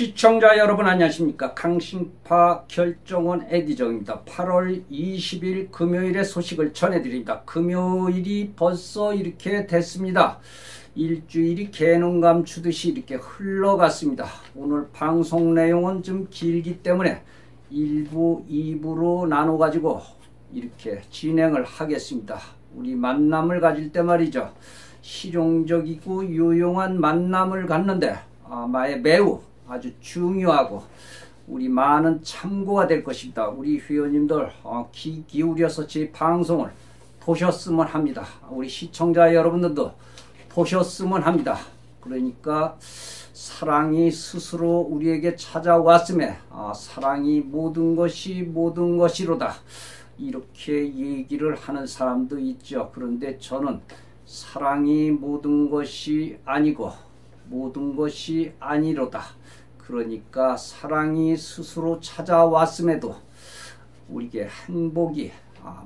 시청자 여러분 안녕하십니까. 강신파 결정원 에디정입니다. 8월 20일 금요일의 소식을 전해드립니다. 금요일이 벌써 이렇게 됐습니다. 일주일이 개눈 감추듯이 이렇게 흘러갔습니다. 오늘 방송 내용은 좀 길기 때문에 1부, 2부로 나눠 가지고 이렇게 진행을 하겠습니다. 우리 만남을 가질 때 말이죠. 실용적이고 유용한 만남을 갖는데 매우 아주 중요하고 우리 많은 참고가 될 것입니다. 우리 회원님들 귀 기울여서 제 방송을 보셨으면 합니다. 우리 시청자 여러분들도 보셨으면 합니다. 그러니까 사랑이 스스로 우리에게 찾아왔음에 사랑이 모든 것이로다 이렇게 얘기를 하는 사람도 있죠. 그런데 저는 사랑이 모든 것이 아니고 모든 것이 아니로다. 그러니까 사랑이 스스로 찾아왔음에도 우리에게 행복이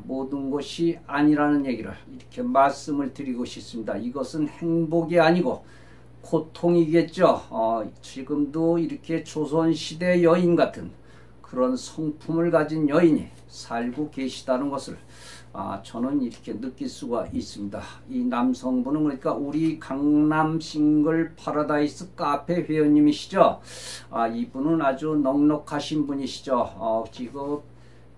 모든 것이 아니라는 얘기를 이렇게 말씀을 드리고 싶습니다. 이것은 행복이 아니고 고통이겠죠. 지금도 이렇게 조선시대 여인 같은 그런 성품을 가진 여인이 살고 계시다는 것을 저는 이렇게 느낄 수가 있습니다. 이 남성분은 그러니까 우리 강남 싱글 파라다이스 카페 회원님이시죠. 이분은 아주 넉넉하신 분이시죠.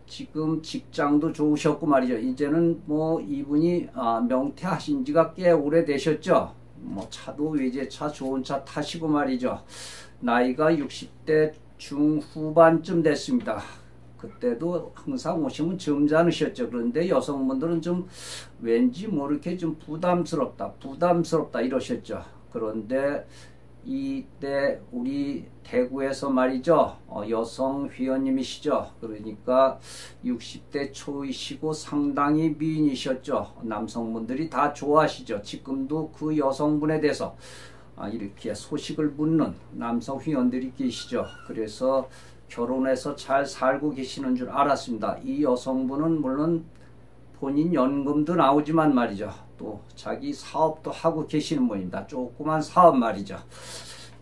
지금 직장도 좋으셨고 말이죠. 이제는 뭐 이분이 명퇴하신 지가 꽤 오래되셨죠. 뭐 차도 외제차 좋은 차 타시고 말이죠. 나이가 60대 중후반쯤 됐습니다. 그때도 항상 오시면 점잖으셨죠. 그런데 여성분들은 좀 왠지 모르게 좀 부담스럽다 이러셨죠. 그런데 이때 우리 대구에서 말이죠. 여성 회원님이시죠. 그러니까 60대 초이시고 상당히 미인이셨죠. 남성분들이 다 좋아하시죠. 지금도 그 여성분에 대해서 이렇게 소식을 묻는 남성 회원들이 계시죠. 그래서 결혼해서 잘 살고 계시는 줄 알았습니다. 이 여성분은 물론 본인 연금도 나오지만 말이죠. 또 자기 사업도 하고 계시는 분입니다. 조그만 사업 말이죠.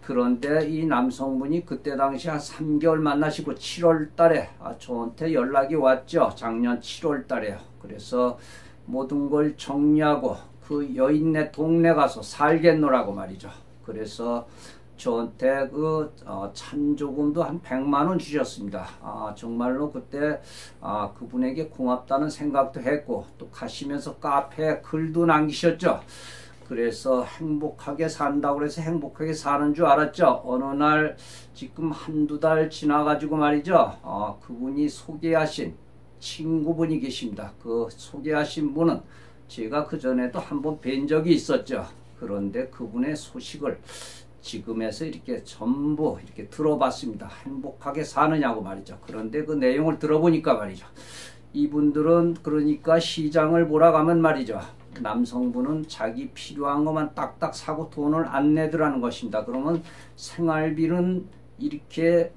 그런데 이 남성분이 그때 당시 한 3개월 만나시고 7월 달에 저한테 연락이 왔죠. 작년 7월 달에요. 그래서 모든 걸 정리하고 그 여인네 동네 가서 살겠노라고 말이죠. 그래서 저한테 찬조금도 한 100만원 주셨습니다. 정말로 그때 그분에게 고맙다는 생각도 했고 또 가시면서 카페에 글도 남기셨죠. 그래서 행복하게 산다고 해서 행복하게 사는 줄 알았죠. 어느 날 지금 한두 달 지나가지고 말이죠. 그분이 소개하신 친구분이 계십니다. 그 소개하신 분은 제가 그전에도 한번 뵌 적이 있었죠. 그런데 그분의 소식을 지금에서 이렇게 전부 이렇게 들어봤습니다. 행복하게 사느냐고 말이죠. 그런데 그 내용을 들어보니까 말이죠. 이분들은 그러니까 시장을 보러 가면 말이죠. 남성분은 자기 필요한 것만 딱딱 사고 돈을 안 내더라는 것입니다. 그러면 생활비는 이렇게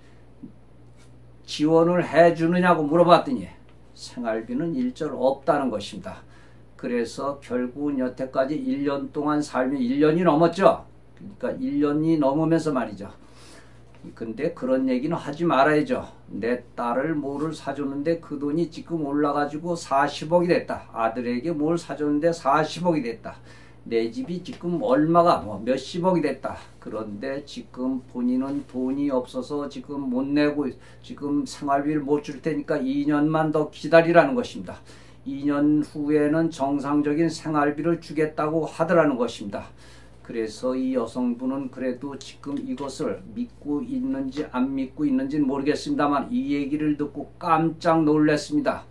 지원을 해주느냐고 물어봤더니 생활비는 일절 없다는 것입니다. 그래서 결국은 여태까지 1년 동안 살면 1년이 넘었죠. 그러니까 1년이 넘으면서 말이죠. 근데 그런 얘기는 하지 말아야죠. 내 딸을 뭐를 사줬는데 그 돈이 지금 올라가지고 40억이 됐다. 아들에게 뭘 사줬는데 40억이 됐다. 내 집이 지금 얼마가 몇십억이 됐다. 그런데 지금 본인은 돈이 없어서 지금 못 내고 지금 생활비를 못 줄 테니까 2년만 더 기다리라는 것입니다. 2년 후에는 정상적인 생활비를 주겠다고 하더라는 것입니다. 그래서 이 여성분은 그래도 지금 이것을 믿고 있는지 안 믿고 있는지는 모르겠습니다만 이 얘기를 듣고 깜짝 놀랐습니다.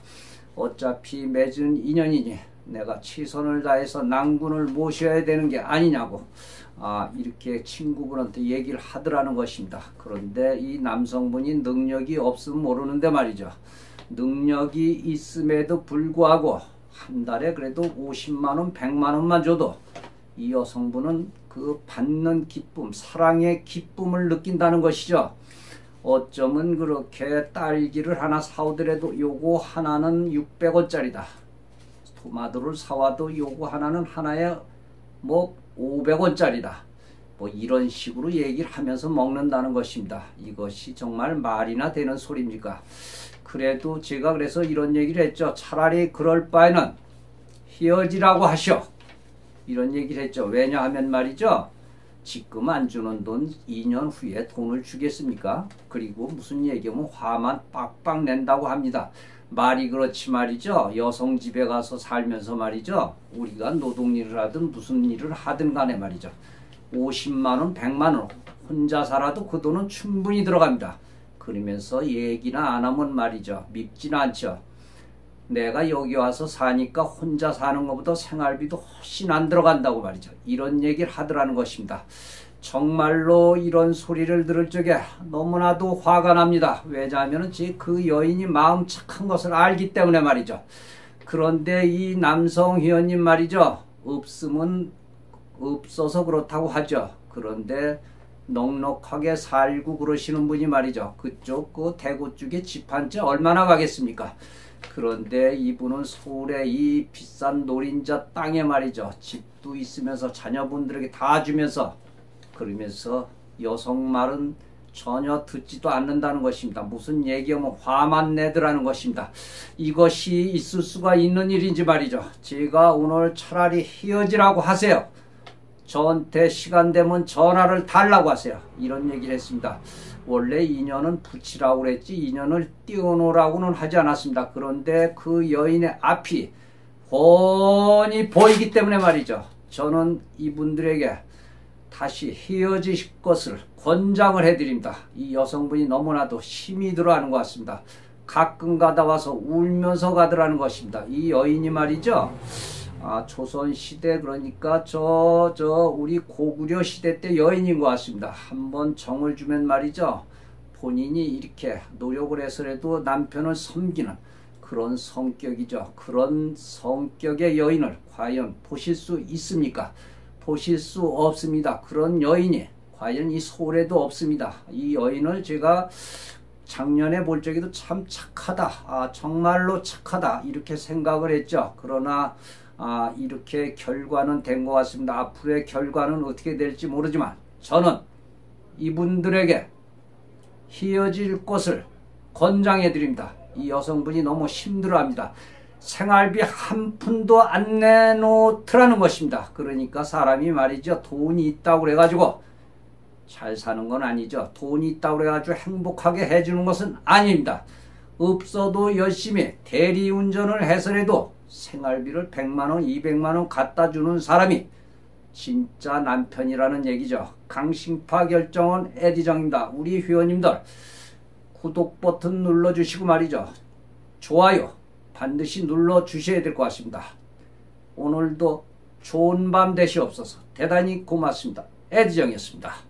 어차피 맺은 인연이니 내가 최선을 다해서 낭군을 모셔야 되는 게 아니냐고 이렇게 친구분한테 얘기를 하더라는 것입니다. 그런데 이 남성분이 능력이 없으면 모르는데 말이죠. 능력이 있음에도 불구하고 한 달에 그래도 50만원 100만원만 줘도 이 여성분은 그 받는 기쁨, 사랑의 기쁨을 느낀다는 것이죠. 어쩌면 그렇게 딸기를 하나 사오더라도 요거 하나는 600원짜리다. 토마토를 사와도 요거 하나는 하나에 500원짜리다. 뭐 이런 식으로 얘기를 하면서 먹는다는 것입니다. 이것이 정말 말이나 되는 소리입니까? 그래도 제가 그래서 이런 얘기를 했죠. 차라리 그럴 바에는 헤어지라고 하시오. 이런 얘기를 했죠. 왜냐하면 말이죠. 지금 안 주는 돈 2년 후에 돈을 주겠습니까? 그리고 무슨 얘기하면 화만 빡빡 낸다고 합니다. 말이 그렇지 말이죠. 여성 집에 가서 살면서 말이죠. 우리가 노동일을 하든 무슨 일을 하든 간에 말이죠. 50만 원, 100만 원 혼자 살아도 그 돈은 충분히 들어갑니다. 그러면서 얘기나 안 하면 말이죠. 밉지는 않죠. 내가 여기 와서 사니까 혼자 사는 것보다 생활비도 훨씬 안 들어간다고 말이죠. 이런 얘기를 하더라는 것입니다. 정말로 이런 소리를 들을 적에 너무나도 화가 납니다. 왜냐하면 그 여인이 마음 착한 것을 알기 때문에 말이죠. 그런데 이 남성 회원님 말이죠. 없으면 없어서 그렇다고 하죠. 그런데 넉넉하게 살고 그러시는 분이 말이죠. 그쪽 그 대구 쪽에 집 한 채 얼마나 가겠습니까? 그런데 이분은 서울의 이 비싼 노린자 땅에 말이죠. 집도 있으면서 자녀분들에게 다 주면서 그러면서 여성 말은 전혀 듣지도 않는다는 것입니다. 무슨 얘기하면 화만 내더라는 것입니다. 이것이 있을 수가 있는 일인지 말이죠. 제가 오늘 차라리 헤어지라고 하세요. 저한테 시간 되면 전화를 달라고 하세요. 이런 얘기를 했습니다. 원래 인연은 붙이라고 그랬지 인연을 띄워놓으라고는 하지 않았습니다. 그런데 그 여인의 앞이 훤히 보이기 때문에 말이죠. 저는 이분들에게 다시 헤어지실 것을 권장을 해드립니다. 이 여성분이 너무나도 힘이 들어하는 것 같습니다. 가끔 가다 와서 울면서 가더라는 것입니다. 이 여인이 말이죠. 조선시대 그러니까 우리 고구려 시대 때 여인인 것 같습니다. 한번 정을 주면 말이죠. 본인이 이렇게 노력을 해서라도 남편을 섬기는 그런 성격이죠. 그런 성격의 여인을 과연 보실 수 있습니까? 보실 수 없습니다. 그런 여인이 과연 이 서울에도 없습니다. 이 여인을 제가 작년에 볼 적에도 참 착하다. 정말로 착하다. 이렇게 생각을 했죠. 그러나 이렇게 결과는 된 것 같습니다. 앞으로의 결과는 어떻게 될지 모르지만 저는 이분들에게 헤어질 것을 권장해 드립니다. 이 여성분이 너무 힘들어합니다. 생활비 한 푼도 안 내놓더라는 것입니다. 그러니까 사람이 말이죠. 돈이 있다고 그래가지고 잘 사는 건 아니죠. 돈이 있다고 그래가지고 행복하게 해주는 것은 아닙니다. 없어도 열심히 대리운전을 해서라도 생활비를 100만원, 200만원 갖다 주는 사람이 진짜 남편이라는 얘기죠. 강신파 결정은 에디정입니다. 우리 회원님들 구독 버튼 눌러주시고 말이죠. 좋아요 반드시 눌러주셔야 될 것 같습니다. 오늘도 좋은 밤 되시옵소서. 대단히 고맙습니다. 에디정이었습니다.